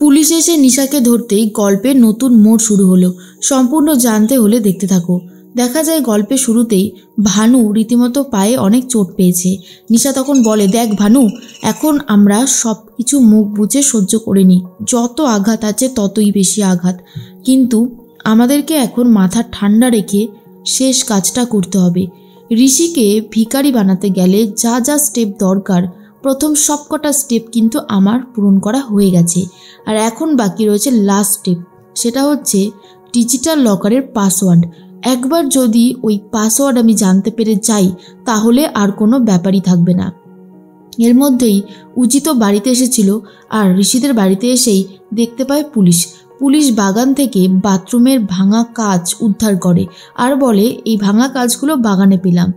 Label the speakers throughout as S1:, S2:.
S1: Police এসে নিশাকে ধরতেই গল্পের নতুন মোড় শুরু হলো। সম্পূর্ণ জানতে হলে দেখতে থাকো। দেখা যায় গল্পের শুরুতেই ভানু রীতিমতো পায়ে অনেক চোট পেয়েছে। নিশা তখন বলে, দেখ ভানু, এখন আমরা সব কিছু মুখ বুজে সহ্য করে নিই। যত আঘাত আছে ততই বেশি আঘাত, কিন্তু আমাদেরকে এখন মাথা ঠান্ডা রেখে শেষ কাজটা করতে হবে। ঋষিকে ভিখারি বানাতে গেলে যা যা স্টেপ দরকার, প্রথম সবকটা স্টেপ কিন্তু আমার পূরণ করা হয়ে গেছে। আর এখন বাকি রয়েছে লাস্ট স্টেপ, সেটা হচ্ছে ডিজিটাল লকারের পাসওয়ার্ড। একবার যদি ওই পাসওয়ার্ড আমি জানতে পেরে যাই, তাহলে আর কোনো ব্যাপারই থাকবে না। এর মধ্যেই উজিত বাড়িতে এসেছিল, আর ঋষিদের বাড়িতে এসেই দেখতে পায় পুলিশ বাগান থেকে বাথরুমের ভাঙা কাঁচ উদ্ধার করে আর বলে, এই ভাঙা কাঁচগুলো বাগানে পেলাম,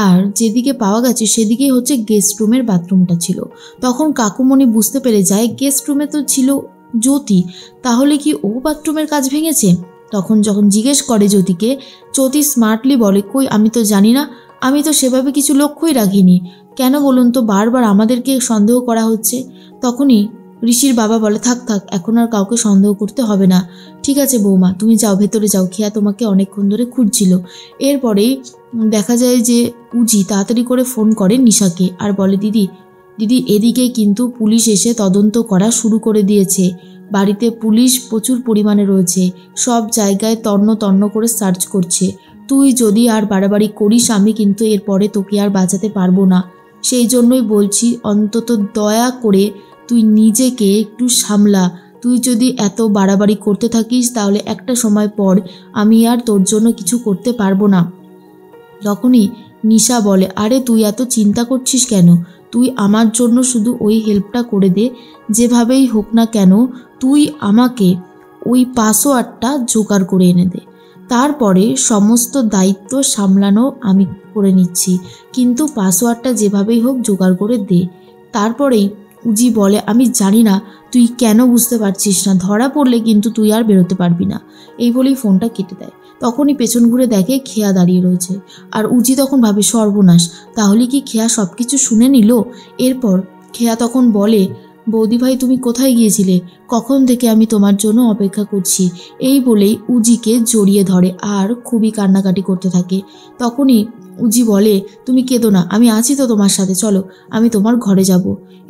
S1: আর যেদিকে পাওয়া গেছে সেদিকেই হচ্ছে গেস্ট রুমের বাথরুমটা ছিল। তখন কাকুমণি বুঝতে পেরে যায় গেস্ট রুমে তো ছিল জ্যোতি, তাহলে কি ও বাথরুমের কাঁচ ভেঙেছে? তখন যখন জিজ্ঞেস করে জ্যোতিকে, জ্যোতি স্মার্টলি বলে, কই, আমি তো জানি না, আমি তো সেভাবে কিছু লক্ষ্যই রাখিনি। কেন বলুন তো, বারবার আমাদেরকে সন্দেহ করা হচ্ছে। তখনই ঋষির বাবা বলে, থাক থাক, এখন আর কাউকে সন্দেহ করতে হবে না। ঠিক আছে বৌমা, তুমি যাও, ভেতরে যাও, খেয়া তোমাকে অনেকক্ষণ ধরে খুঁজছিল। এরপরেই দেখা যায় যে উজি তাড়াতাড়ি করে ফোন করে নিশাকে আর বলে, দিদি এদিকে কিন্তু পুলিশ এসে তদন্ত করা শুরু করে দিয়েছে। বাড়িতে পুলিশ প্রচুর পরিমাণে রয়েছে, সব জায়গায় তন্ন করে সার্চ করছে। তুই যদি আর বাড়াবাড়ি করিস, আমি কিন্তু এরপরে তোকে আর বাঁচাতে পারবো না। সেই জন্যই বলছি, অন্তত দয়া করে তুই নিজেকে একটু সামলা। তুই যদি এত বাড়াবাড়ি করতে থাকিস, তাহলে একটা সময় পর আমি আর তোর জন্য কিছু করতে পারবো না। তখনই নিশা বলে, আরে তুই এত চিন্তা করছিস কেন? তুই আমার জন্য শুধু ওই হেল্পটা করে দে, যেভাবেই হোক না কেন তুই আমাকে ওই পাসওয়ার্ডটা জোগাড় করে এনে দে। তারপরে সমস্ত দায়িত্ব সামলানো আমি করে নিচ্ছি, কিন্তু পাসওয়ার্ডটা যেভাবেই হোক জোগাড় করে দে। তারপরেই উজি বলে, আমি জানি না তুই কেন বুঝতে পারছিস না, ধরা পড়লে কিন্তু তুই আর বেরোতে পারবি না। এই বলেই ফোনটা কেটে দেয়। তখনই পেছন ঘুরে দেখে খেয়া দাঁড়িয়ে রয়েছে, আর উজি তখন ভাবে, সর্বনাশ, তাহলে কি খেয়া সব কিছু শুনে নিল? এরপর খেয়া তখন বলে, বৌদি ভাই, তুমি কোথায় গিয়েছিলে? কখন থেকে আমি তোমার জন্য অপেক্ষা করছি। এই বলেই উজিকে জড়িয়ে ধরে আর খুবই কান্নাকাটি করতে থাকে। তখনই উজি বলে, তুমি কেঁদো না, আমি আছি তো তোমার সাথে, চলো আমি তোমার ঘরে যাব।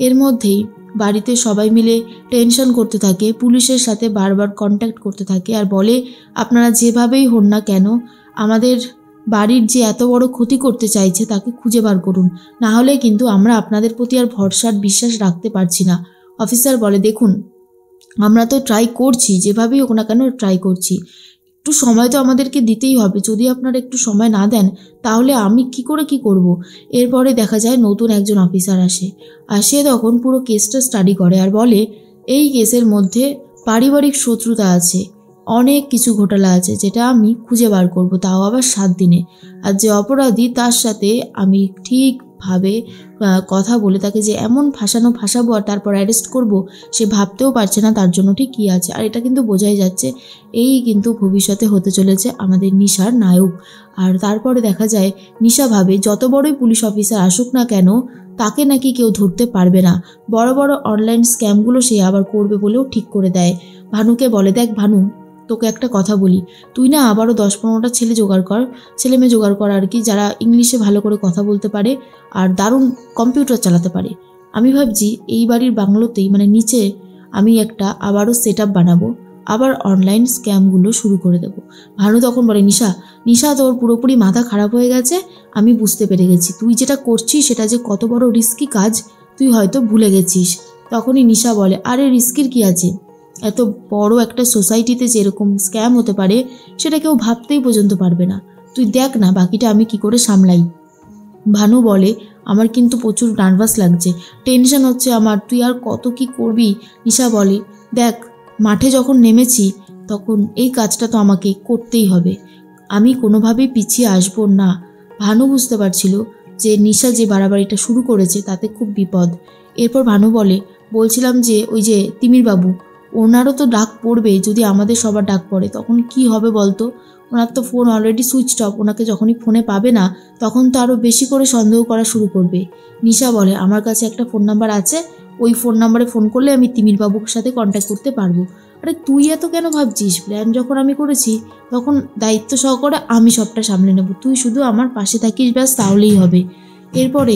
S1: এর মধ্যেই বাড়িতে সবাই মিলে টেনশন করতে থাকে, পুলিশের সাথে বারবার কন্ট্যাক্ট করতে থাকে আর বলে, আপনারা যেভাবেই হন না কেন, আমাদের বাড়ির যে এত বড় ক্ষতি করতে চাইছে তাকে খুঁজে বার করুন, না হলে কিন্তু আমরা আপনাদের প্রতি আর ভরসার বিশ্বাস রাখতে পারছি না। অফিসার বলে, দেখুন, আমরা তো ট্রাই করছি, যেভাবেই হোক না কেন ট্রাই করছি, একটু সময় তো আমাদেরকে দিতেই হবে। যদি আপনারা একটু সময় না দেন, তাহলে আমি কি করব। এরপরে দেখা যায় নতুন একজন অফিসার আসে, আর সে তখন পুরো কেসটা স্টাডি করে আর বলে, এই কেসের মধ্যে পারিবারিক শত্রুতা আছে, অনেক কিছু ঘোটালা আছে, যেটা আমি খুঁজে বার করব, তাও আবার 7 দিনে। আর যে অপরাধী, তার সাথে আমি ঠিকভাবে কথা বলে তাকে যে এমন ফাঁসাবো আর তারপর অ্যারেস্ট করব, সে ভাবতেও পারছে না তার জন্য ঠিক কী আছে। আর এটা কিন্তু বোঝাই যাচ্ছে এই কিন্তু ভবিষ্যতে হতে চলেছে আমাদের নিশার নায়ক। আর তারপরে দেখা যায় নিশা ভাবে, যত বড়ই পুলিশ অফিসার আসুক না কেন, তাকে নাকি কেউ ধরতে পারবে না। বড় বড় অনলাইন স্ক্যামগুলো সে আবার করবে বলেও ঠিক করে দেয়। ভানুকে বলে, দেখ ভানু, তোকে একটা কথা বলি, তুই না আবারও 10-15টা ছেলে মেয়ে জোগাড় কর আর কি, যারা ইংলিশে ভালো করে কথা বলতে পারে আর দারুণ কম্পিউটার চালাতে পারে। আমি ভাবছি এই বাড়ির বাংলোতেই, মানে নিচে, আমি একটা আবারও সেট আপ বানাবো, আবার অনলাইন স্ক্যামগুলো শুরু করে দেবো। ভানু তখন বলে, নিশা তোর পুরোপুরি মাথা খারাপ হয়ে গেছে, আমি বুঝতে পেরে গেছি তুই যেটা করছিস সেটা যে কত বড় রিস্কি কাজ তুই হয়তো ভুলে গেছিস। তখনই নিশা বলে, আরে রিস্কির কি আছে, এত বড় একটা সোসাইটিতে যেরকম স্ক্যাম হতে পারে সেটা কেউ ভাবতেই পর্যন্ত পারবে না, তুই দেখ না বাকিটা আমি কি করে সামলাই। ভানু বলে, আমার কিন্তু প্রচুর নার্ভাস লাগছে, টেনশন হচ্ছে আমার, তুই আর কত কি করবি। নিশা বলে, দেখ, মাঠে যখন নেমেছি তখন এই কাজটা তো আমাকে করতেই হবে, আমি কোনোভাবেই পিছিয়ে আসবো না। ভানু বুঝতে পারছিল যে নিশা যে বাড়াবাড়িটা শুরু করেছে তাতে খুব বিপদ। এরপর ভানু বলে, বলছিলাম যে ওই যে তিমির বাবু, ওনারও তো ডাক পড়বে, যদি আমাদের সবার ডাক পড়ে তখন কি হবে বলতো? ওনার তো ফোন অলরেডি সুইচড অফ, ওনাকে যখনই ফোনে পাবে না তখন তো আরও বেশি করে সন্দেহ করা শুরু করবে। নিশা বলে, আমার কাছে একটা ফোন নাম্বার আছে, ওই ফোন নাম্বারে ফোন করলে আমি তিমির বাবুর সাথে কন্ট্যাক্ট করতে পারবো। আরে তুই এত কেন ভাবছিস? প্ল্যান যখন আমি করেছি তখন দায়িত্ব সহকারে আমি সবটা সামলে নেব, তুই শুধু আমার পাশে থাকিস ব্যাস, তাহলেই হবে। এরপরে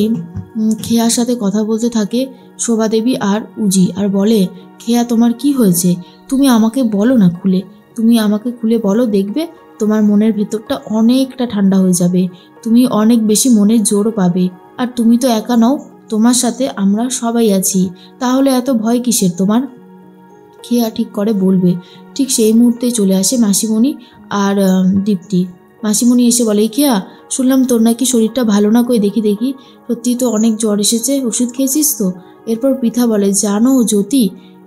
S1: খেয়ার সাথে কথা বলতে থাকে শোভা দেবী আর উজি, আর বলে, খেয়া তোমার কি হয়েছে? তুমি আমাকে বলো না খুলে, তুমি আমাকে খুলে বলো, দেখবে তোমার মনের ভেতরটা অনেকটা ঠান্ডা হয়ে যাবে, তুমি অনেক বেশি মনের জোরও পাবে। আর তুমি তো একা নও, তোমার সাথে আমরা সবাই আছি, তাহলে এত ভয় কিসের তোমার? খেয়া ঠিক করে বলবে। ঠিক সেই মুহূর্তেই চলে আসে মাসিমণি আর দীপ্তি। মাসিমণি এসে বলে, খেয়া শুনলাম তোর নাকি শরীরটা ভালো না, কই দেখি দেখি, সত্যি তো অনেক জ্বর এসেছে, ওষুধ খেয়েছিস তো? এরপর পৃথা বলে, জানো জ্যোতি,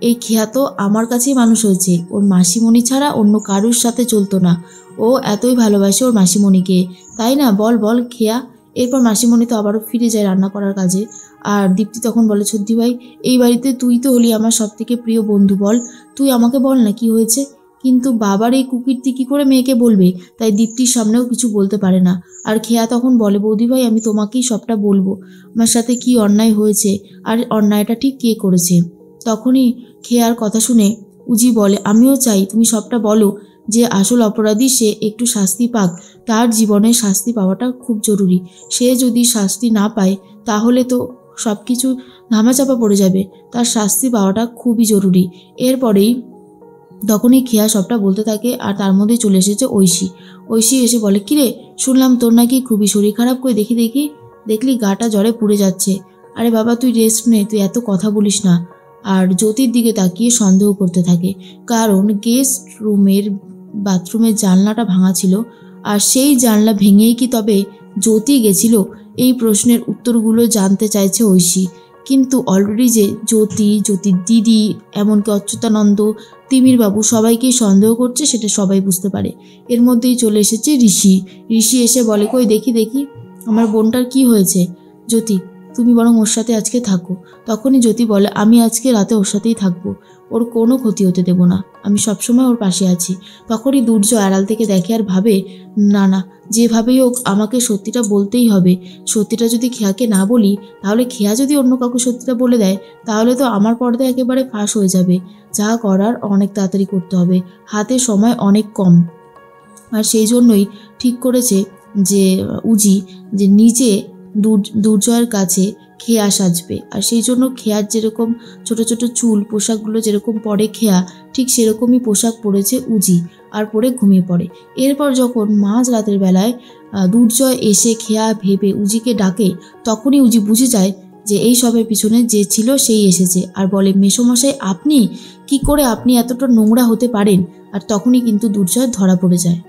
S1: এই খেয়া তো আমার কাছেই মানুষ হয়েছে, ওর মাসিমণি ছাড়া অন্য কারুর সাথে চলতো না, ও এতই ভালোবাসে ওর মাসিমণিকে, তাই না? বল বল খেয়া। এরপর মাসিমণি তো আবারও ফিরে যায় রান্না করার কাজে। আর দীপ্তি তখন বলে, সত্যি ভাই, এই বাড়িতে তুই তো হলি আমার সব থেকে প্রিয় বন্ধু, বল তুই আমাকে বল না কি হয়েছে। কিন্তু বাবার এই কুকীর্তি কী করে মেয়েকে বলবে, তাই দীপ্তির সামনেও কিছু বলতে পারে না। আর খেয়া তখন বলে, বৌদি ভাই আমি তোমাকেই সবটা বলবো, আমার সাথে কি অন্যায় হয়েছে আর অন্যায়টা ঠিক কে করেছে। তখনই খেয়ার কথা শুনে উজি বলে, আমিও চাই তুমি সবটা বলো, যে আসল অপরাধী সে একটু শাস্তি পাক, তার জীবনে শাস্তি পাওয়াটা খুব জরুরি, সে যদি শাস্তি না পায় তাহলে তো সব কিছু ধামাচাপা পড়ে যাবে, তার শাস্তি পাওয়াটা খুবই জরুরি। এরপরেই তখনই খেয়া সবটা বলতে থাকে আর তার মধ্যে চলে এসেছে ঐশী। ঐশী এসে বলে, কিরে শুনলাম তোর নাকি খুবই শরীর খারাপ, করে দেখি দেখি, দেখলি গাটা জ্বরে পুড়ে যাচ্ছে। আরে বাবা তুই রেস্ট নে, তুই এত কথা বলিস না। আর জ্যোতির দিকে তাকিয়ে সন্দেহ করতে থাকে, কারণ গেস্ট রুমের বাথরুমের জানলাটা ভাঙা ছিল, আর সেই জানলা ভেঙেই কি তবে জ্যোতি গেছিল? এই প্রশ্নের উত্তরগুলো জানতে চাইছে ঐশী। কিন্তু অলরেডি যে জ্যোতির দিদি, এমনকি অচ্যুতানন্দ, তিমির বাবু সবাইকেই সন্দেহ করছে সেটা সবাই বুঝতে পারে। এর মধ্যেই চলে এসেছে ঋষি। ঋষি এসে বলে, কই দেখি দেখি আমার বোনটার কি হয়েছে, জ্যোতি তুমি বরং ওর সাথে আজকে থাকো। তখনই জ্যোতি বলে, আমি আজকে রাতে ওর সাথেই থাকবো, ওর কোনো ক্ষতি হতে দেব না, আমি সবসময় ওর পাশে আছি। তখনই দুর্জয় আড়াল থেকে দেখে আর ভাবে, না না, যেভাবেই হোক আমাকে সত্যিটা বলতেই হবে। সত্যিটা যদি খেয়াকে না বলি, তাহলে খেয়া যদি অন্য কাউকে সত্যিটা বলে দেয়, তাহলে তো আমার পর্দায় একেবারে ফাঁস হয়ে যাবে। যা করার অনেক তাড়াতাড়ি করতে হবে, হাতে সময় অনেক কম। আর সেই জন্যই ঠিক করেছে যে উজি, যে নিজে দুর্জয়ের কাছে খেয়া সাজবে। আর সেই জন্য খেয়ার যেরকম ছোট ছোট চুল, পোশাকগুলো যেরকম পরে খেয়া, ঠিক সেরকমই পোশাক পরেছে উজি, আর পরে ঘুমিয়ে পড়ে। এরপর যখন মাঝ রাতের বেলায় দুর্জয় এসে খেয়া ভেবে উজিকে ডাকে, তখনই উজি বুঝে যায় যে এই সবের পিছনে যে ছিল সেই এসেছে, আর বলে, মেসোমশাই আপনি কি করে, আপনি এতটা নোংরা হতে পারেন? আর তখনই কিন্তু দুর্জয় ধরা পড়ে যায়।